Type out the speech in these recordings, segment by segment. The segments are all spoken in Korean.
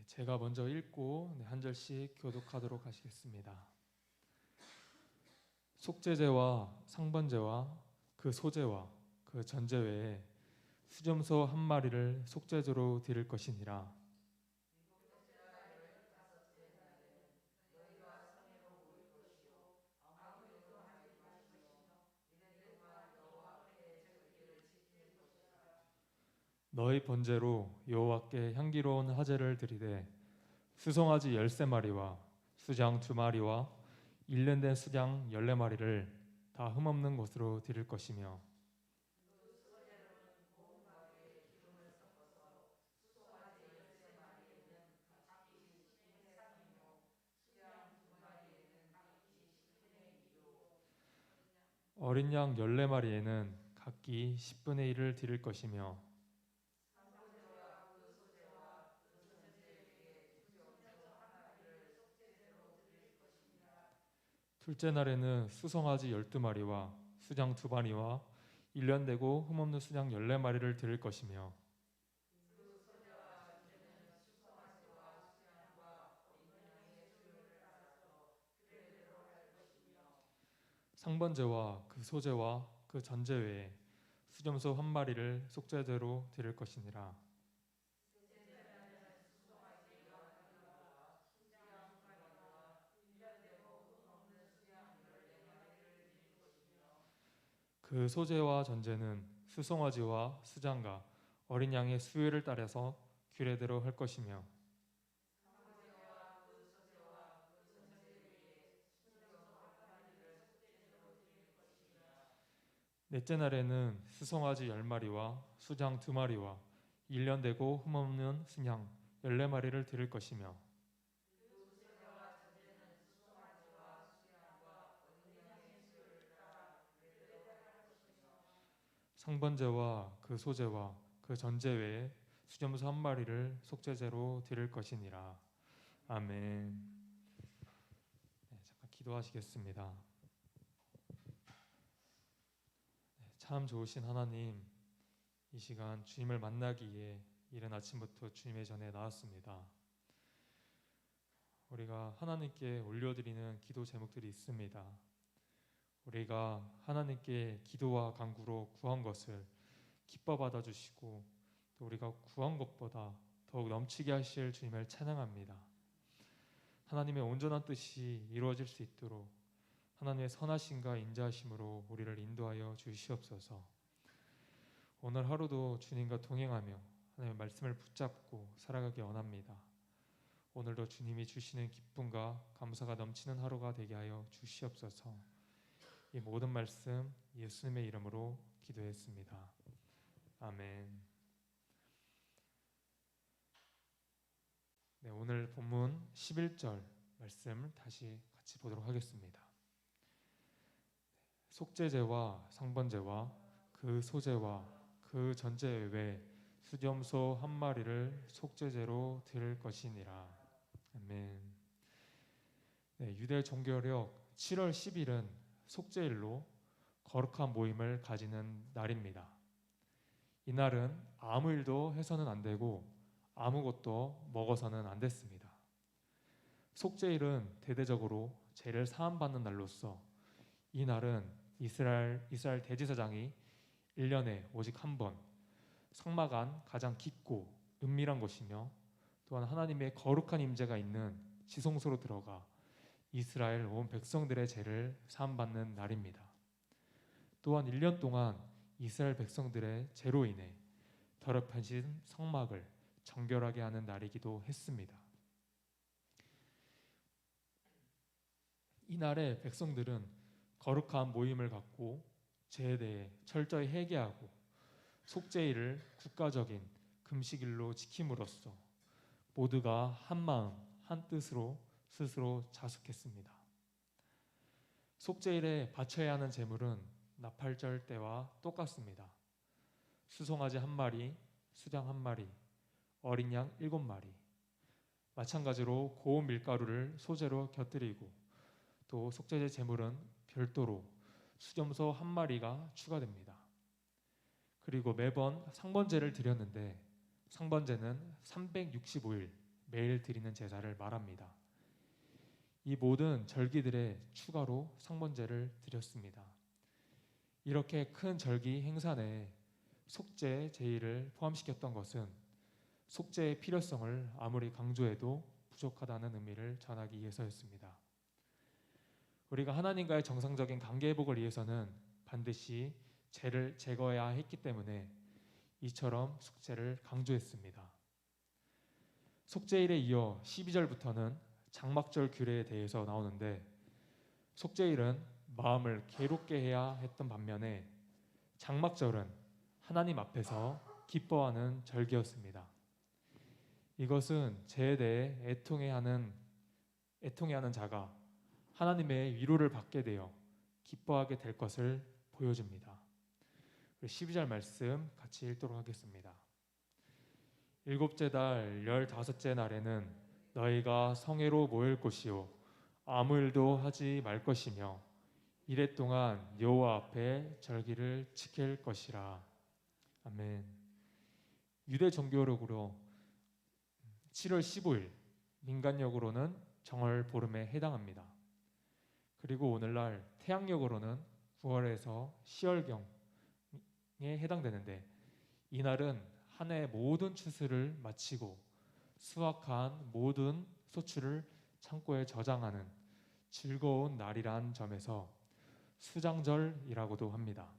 제가 먼저 읽고 한 절씩 교독하도록 하시겠습니다. 속죄제와 상번제와 그 소제와 그 전제 외에 수점소 한 마리를 속죄제로 드릴 것이니라. 너희 번제로 여호와께 향기로운 화제를 드리되 수송아지 13마리와 수장 2마리와 일년된 수장 14마리를 다 흠없는 것으로 드릴 것이며, 어린 양 14마리에는 각기 10분의 1을 드릴 것이며, 둘째 날에는 수송아지 12마리와 수장 2마리와 일년되고 흠없는 수장 14마리를 드릴 것이며, 상번제와 그 소제와 그 전제 외에 수점소 한 마리를 속죄제로 드릴 것이니라. 그 소제와 전제는 수송아지와 수장과 어린 양의 수요를 따라서 규례대로 할 것이며, 넷째 날에는 수송아지 10마리와 수장 2마리와 일년되고 흠없는 순양 14마리를 드릴 것이며, 상번제와 그 소제와 그 전제 외에 수점소 한 마리를 속죄제로 드릴 것이니라. 아멘. 잠깐 기도하시겠습니다. 참 좋으신 하나님, 이 시간 주님을 만나기 위해 이른 아침부터 주님의 전에 나왔습니다. 우리가 하나님께 올려드리는 기도 제목들이 있습니다. 우리가 하나님께 기도와 간구로 구한 것을 기뻐 받아주시고 또 우리가 구한 것보다 더욱 넘치게 하실 주님을 찬양합니다. 하나님의 온전한 뜻이 이루어질 수 있도록 하나님의 선하심과 인자하심으로 우리를 인도하여 주시옵소서. 오늘 하루도 주님과 동행하며 하나님의 말씀을 붙잡고 살아가기 원합니다. 오늘도 주님이 주시는 기쁨과 감사가 넘치는 하루가 되게 하여 주시옵소서. 이 모든 말씀 예수님의 이름으로 기도했습니다. 아멘. 네, 오늘 본문 11절 말씀을 다시 같이 보도록 하겠습니다. 속죄제와 상번제와 그 소제와 그 전제 외에 수점소 한 마리를 속죄제로 드릴 것이니라. 아멘. 네, 유대 종교력 7월 10일은 속죄일로 거룩한 모임을 가지는 날입니다. 이날은 아무 일도 해서는 안 되고 아무것도 먹어서는 안 됐습니다. 속죄일은 대대적으로 죄를 사함받는 날로서 이 날은 이스라엘 대제사장이 1년에 오직 한 번 성막 안 가장 깊고 은밀한 곳이며 또한 하나님의 거룩한 임재가 있는 지성소로 들어가 이스라엘 온 백성들의 죄를 사함받는 날입니다. 또한 1년 동안 이스라엘 백성들의 죄로 인해 더럽혀진 성막을 정결하게 하는 날이기도 했습니다. 이날에 백성들은 거룩한 모임을 갖고 죄에 대해 철저히 회개하고 속죄일을 국가적인 금식일로 지킴으로써 모두가 한 마음 한 뜻으로 스스로 자숙했습니다. 속죄일에 바쳐야 하는 제물은 나팔절 때와 똑같습니다. 수송아지 1마리, 수장 1마리, 어린 양 7마리. 마찬가지로 고운 밀가루를 소제로 곁들이고 또 속죄제 제물은 별도로 수점소 1마리가 추가됩니다. 그리고 매번 상번제를 드렸는데 상번제는 365일 매일 드리는 제사를 말합니다. 이 모든 절기들에 추가로 상번제를 드렸습니다. 이렇게 큰 절기 행사 내에 속죄 제의를 포함시켰던 것은 속죄의 필요성을 아무리 강조해도 부족하다는 의미를 전하기 위해서였습니다. 우리가 하나님과의 정상적인 관계 회복을 위해서는 반드시 죄를 제거해야 했기 때문에 이처럼 속죄를 강조했습니다. 속죄일에 이어 12절부터는 장막절 규례에 대해서 나오는데, 속죄일은 마음을 괴롭게 해야 했던 반면에 장막절은 하나님 앞에서 기뻐하는 절기였습니다. 이것은 죄에 대해 애통해하는 자가 하나님의 위로를 받게 되어 기뻐하게 될 것을 보여줍니다. 12절 말씀 같이 읽도록 하겠습니다. 일곱째 달 15째 날에는 너희가 성회로 모일 것이요 아무 일도 하지 말 것이며 이래 동안 여호와 앞에 절기를 지킬 것이라. 아멘. 유대 종교력으로 7월 15일, 민간력으로는 정월 보름에 해당합니다. 그리고 오늘날 태양력으로는 9월에서 10월경에 해당되는데, 이날은 한 해의 모든 추수를 마치고 수확한 모든 소출을 창고에 저장하는 즐거운 날이란 점에서 수장절이라고도 합니다.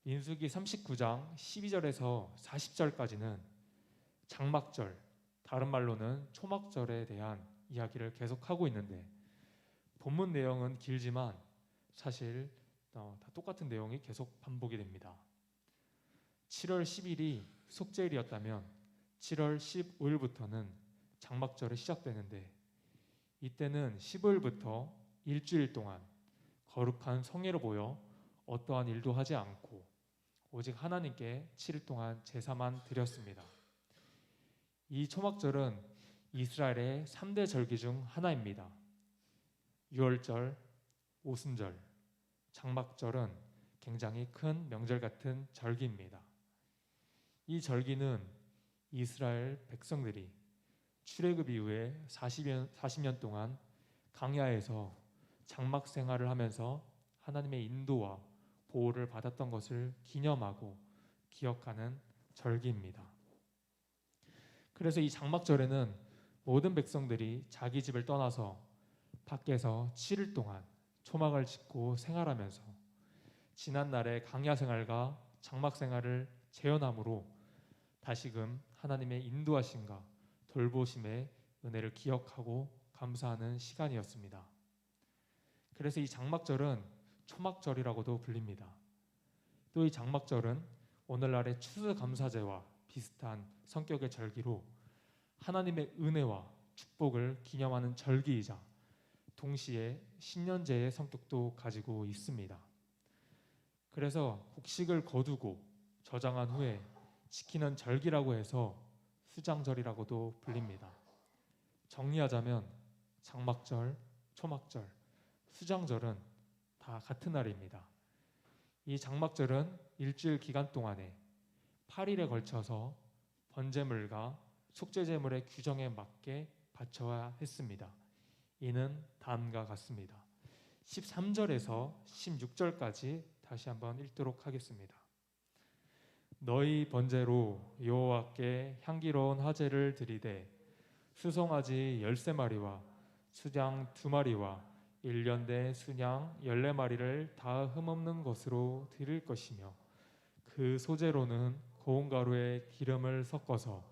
민수기 39장 12절에서 40절까지는 장막절, 다른 말로는 초막절에 대한 이야기를 계속하고 있는데, 본문 내용은 길지만 사실 다 똑같은 내용이 계속 반복이 됩니다. 7월 10일이 속죄일이었다면 7월 15일부터는 장막절이 시작되는데, 이때는 15일부터 일주일 동안 거룩한 성회로 모여 어떠한 일도 하지 않고 오직 하나님께 7일 동안 제사만 드렸습니다. 이 초막절은 이스라엘의 3대 절기 중 하나입니다. 유월절, 오순절, 장막절은 굉장히 큰 명절 같은 절기입니다. 이 절기는 이스라엘 백성들이 출애굽 이후에 40년 동안 광야에서 장막 생활을 하면서 하나님의 인도와 보호를 받았던 것을 기념하고 기억하는 절기입니다. 그래서 이 장막절에는 모든 백성들이 자기 집을 떠나서 밖에서 7일 동안 초막을 짓고 생활하면서 지난날의 광야 생활과 장막 생활을 재현함으로 다시금 하나님의 인도하심과 돌보심의 은혜를 기억하고 감사하는 시간이었습니다. 그래서 이 장막절은 초막절이라고도 불립니다. 또 이 장막절은 오늘날의 추수감사제와 비슷한 성격의 절기로 하나님의 은혜와 축복을 기념하는 절기이자 동시에 신년제의 성격도 가지고 있습니다. 그래서 곡식을 거두고 저장한 후에 지키는 절기라고 해서 수장절이라고도 불립니다. 정리하자면 장막절, 초막절, 수장절은 다 같은 날입니다. 이 장막절은 일주일 기간 동안에 8일에 걸쳐서 번제물과 속죄제물의 규정에 맞게 바쳐야 했습니다. 이는 다음과 같습니다. 13절에서 16절까지 다시 한번 읽도록 하겠습니다. 너희 번제로 여호와께 향기로운 화제를 드리되 수송아지 13마리와 수장 2마리와 1년대 순양 14마리를 다 흠없는 것으로 드릴 것이며, 그 소재로는 고운 가루에 기름을 섞어서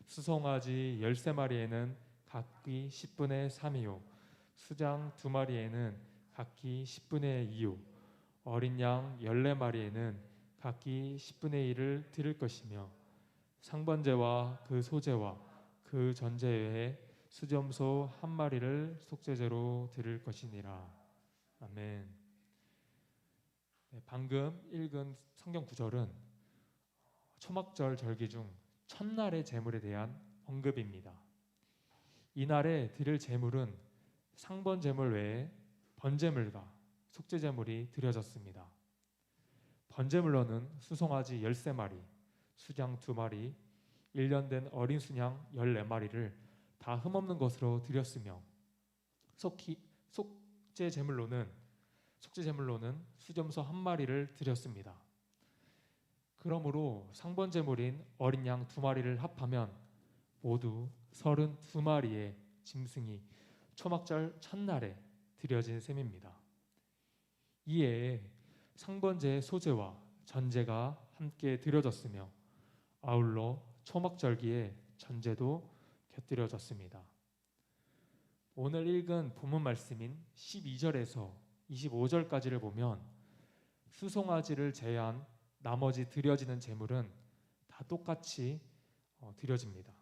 수송아지 13마리에는 각기 10분의 3이요 수장 2마리에는 각기 10분의 2요 어린 양 14마리에는 각기 10분의 1을 드릴 것이며, 상번제와 그 소제와 그 전제 외에 수점소 1마리를 속죄제로 드릴 것이니라. 아멘. 방금 읽은 성경 구절은 초막절 절기 중 첫날의 제물에 대한 언급입니다. 이날에 드릴 제물은 상번 제물 외에 번제물과 속죄제물이 드려졌습니다. 번제물로는 수송아지 13마리, 수장 2마리, 1년 된 어린 순양 14마리를 다 흠없는 것으로 드렸으며 속죄 제물로는 수점소 1마리를 드렸습니다. 그러므로 상번 제물인 어린 양 2마리를 합하면 모두 32마리의 짐승이 초막절 첫날에 드려진 셈입니다. 이에 상번제의 소제와 전제가 함께 드려졌으며 아울러 초막절기에 전제도 곁들여졌습니다. 오늘 읽은 본문 말씀인 12절에서 25절까지를 보면 수송아지를 제외한 나머지 드려지는 제물은 다 똑같이 드려집니다.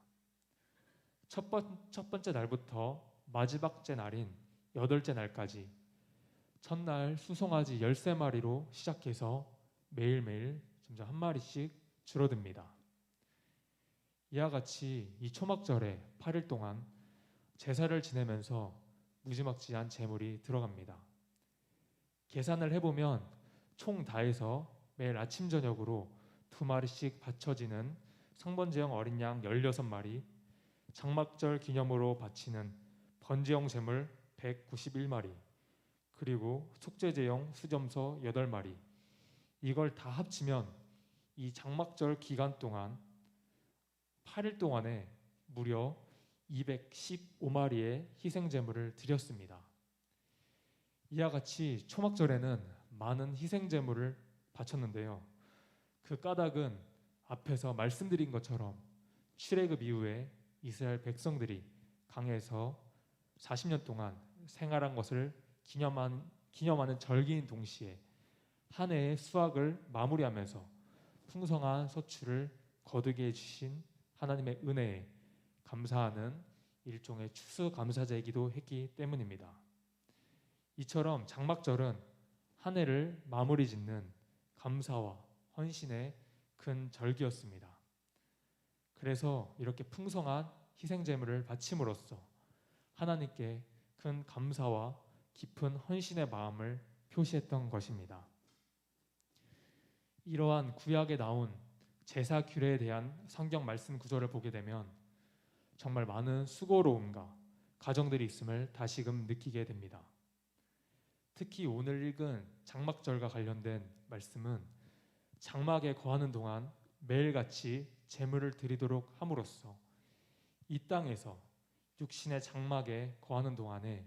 첫 번째 날부터 마지막째 날인 8째 날까지 첫날 수송아지 13마리로 시작해서 매일매일 점점 1마리씩 줄어듭니다. 이와 같이 이 초막절에 8일 동안 제사를 지내면서 무지막지한 제물이 들어갑니다. 계산을 해보면 총 다 해서 매일 아침 저녁으로 2마리씩 바쳐지는 상번제형 어린 양 16마리, 장막절 기념으로 바치는 번제형 제물 191마리, 그리고 속죄제형 수점소 8마리, 이걸 다 합치면 이 장막절 기간 동안 8일 동안에 무려 215마리의 희생제물을 드렸습니다. 이와 같이 초막절에는 많은 희생제물을 바쳤는데요. 그 까닭은 앞에서 말씀드린 것처럼 출애굽 이후에 이스라엘 백성들이 강에서 40년 동안 생활한 것을 기념하는 절기인 동시에 한 해의 수확을 마무리하면서 풍성한 소출을 거두게 해주신 하나님의 은혜에 감사하는 일종의 추수감사제이기도 했기 때문입니다. 이처럼 장막절은 한 해를 마무리 짓는 감사와 헌신의 큰 절기였습니다. 그래서 이렇게 풍성한 희생제물을 바침으로써 하나님께 큰 감사와 깊은 헌신의 마음을 표시했던 것입니다. 이러한 구약에 나온 제사 규례에 대한 성경 말씀 구절을 보게 되면 정말 많은 수고로움과 과정들이 있음을 다시금 느끼게 됩니다. 특히 오늘 읽은 장막절과 관련된 말씀은 장막에 거하는 동안 매일같이 제물을 드리도록 함으로써 이 땅에서 육신의 장막에 거하는 동안에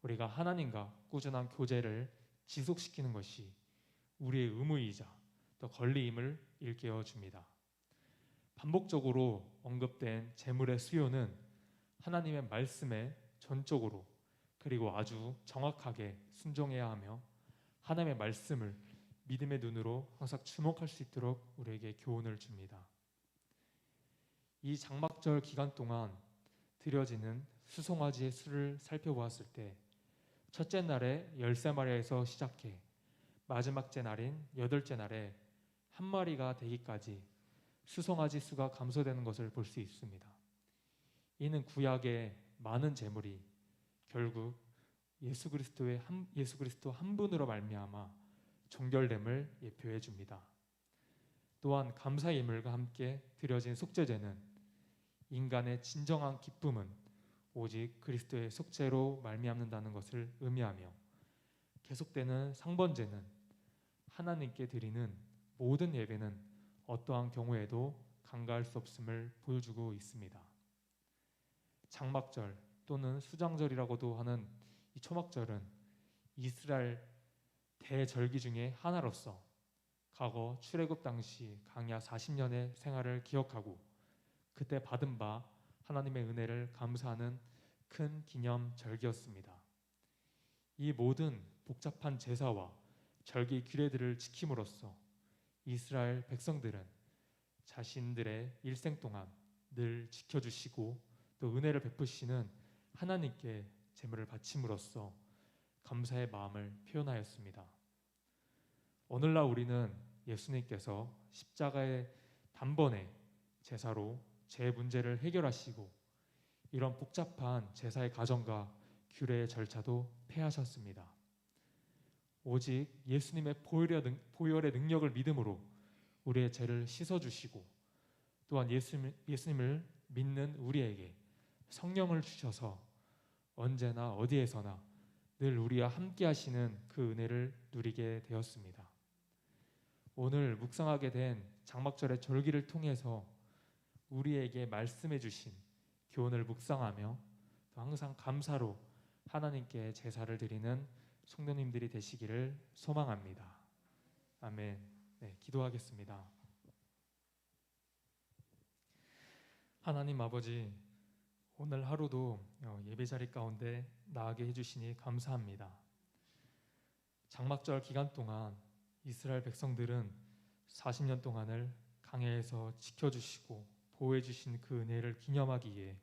우리가 하나님과 꾸준한 교제를 지속시키는 것이 우리의 의무이자 또 권리임을 일깨워 줍니다. 반복적으로 언급된 제물의 수요는 하나님의 말씀에 전적으로 그리고 아주 정확하게 순종해야 하며 하나님의 말씀을 믿음의 눈으로 항상 주목할 수 있도록 우리에게 교훈을 줍니다. 이 장막절 기간 동안 드려지는 수송아지의 수를 살펴보았을 때 첫째 날에 13마리에서 시작해 마지막째 날인 8째 날에 1마리가 되기까지 수송아지 수가 감소되는 것을 볼 수 있습니다. 이는 구약의 많은 제물이 결국 예수 그리스도 한 분으로 말미암아 종결됨을 예표해 줍니다. 또한 감사의 예물과 함께 드려진 속죄제는 인간의 진정한 기쁨은 오직 그리스도의 속죄로 말미암는다는 것을 의미하며 계속되는 상번제는 하나님께 드리는 모든 예배는 어떠한 경우에도 간과할 수 없음을 보여주고 있습니다. 장막절 또는 수장절이라고도 하는 이 초막절은 이스라엘 대절기 중에 하나로서 과거 출애굽 당시 광야 40년의 생활을 기억하고 그때 받은 바 하나님의 은혜를 감사하는 큰 기념 절기였습니다. 이 모든 복잡한 제사와 절기 규례들을 지킴으로써 이스라엘 백성들은 자신들의 일생 동안 늘 지켜주시고 또 은혜를 베푸시는 하나님께 제물을 바침으로써 감사의 마음을 표현하였습니다. 오늘날 우리는 예수님께서 십자가의 단번에 제사로 제 문제를 해결하시고 이런 복잡한 제사의 과정과 규례의 절차도 폐하셨습니다. 오직 예수님의 보혈의 능력을 믿음으로 우리의 죄를 씻어주시고 또한 예수님을 믿는 우리에게 성령을 주셔서 언제나 어디에서나 늘 우리와 함께 하시는 그 은혜를 누리게 되었습니다. 오늘 묵상하게 된 장막절의 절기를 통해서 우리에게 말씀해 주신 교훈을 묵상하며 또 항상 감사로 하나님께 제사를 드리는 성도님들이 되시기를 소망합니다. 아멘. 네, 기도하겠습니다. 하나님 아버지, 오늘 하루도 예배 자리 가운데 나아게 해주시니 감사합니다. 장막절 기간 동안 이스라엘 백성들은 40년 동안을 광야에서 지켜주시고 보호해주신 그 은혜를 기념하기 위해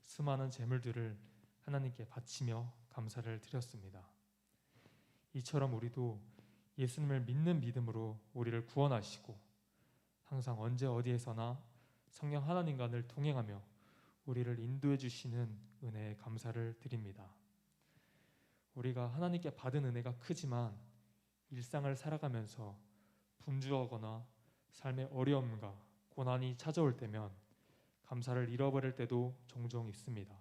수많은 제물들을 하나님께 바치며 감사를 드렸습니다. 이처럼 우리도 예수님을 믿는 믿음으로 우리를 구원하시고 항상 언제 어디에서나 성령 하나님과 늘 동행하며 우리를 인도해 주시는 은혜에 감사를 드립니다. 우리가 하나님께 받은 은혜가 크지만 일상을 살아가면서 분주하거나 삶의 어려움과 고난이 찾아올 때면 감사를 잃어버릴 때도 종종 있습니다.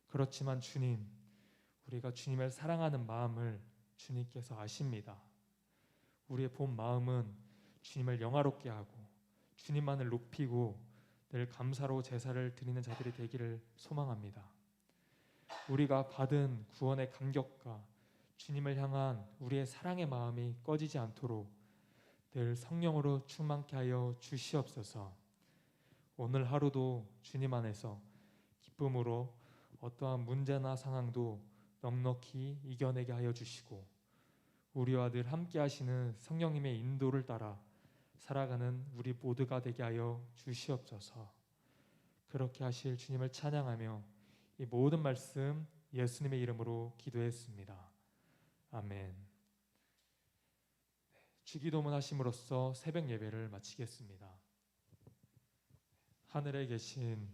그렇지만 주님, 우리가 주님을 사랑하는 마음을 주님께서 아십니다. 우리의 본 마음은 주님을 영화롭게 하고 주님만을 높이고 늘 감사로 제사를 드리는 자들이 되기를 소망합니다. 우리가 받은 구원의 감격과 주님을 향한 우리의 사랑의 마음이 꺼지지 않도록 늘 성령으로 충만케 하여 주시옵소서. 오늘 하루도 주님 안에서 기쁨으로 어떠한 문제나 상황도 넉넉히 이겨내게 하여 주시고 우리와 늘 함께 하시는 성령님의 인도를 따라 살아가는 우리 모두가 되게 하여 주시옵소서. 그렇게 하실 주님을 찬양하며 이 모든 말씀 예수님의 이름으로 기도했습니다. 아멘. 주기도문 하심으로써 새벽 예배를 마치겠습니다. 하늘에 계신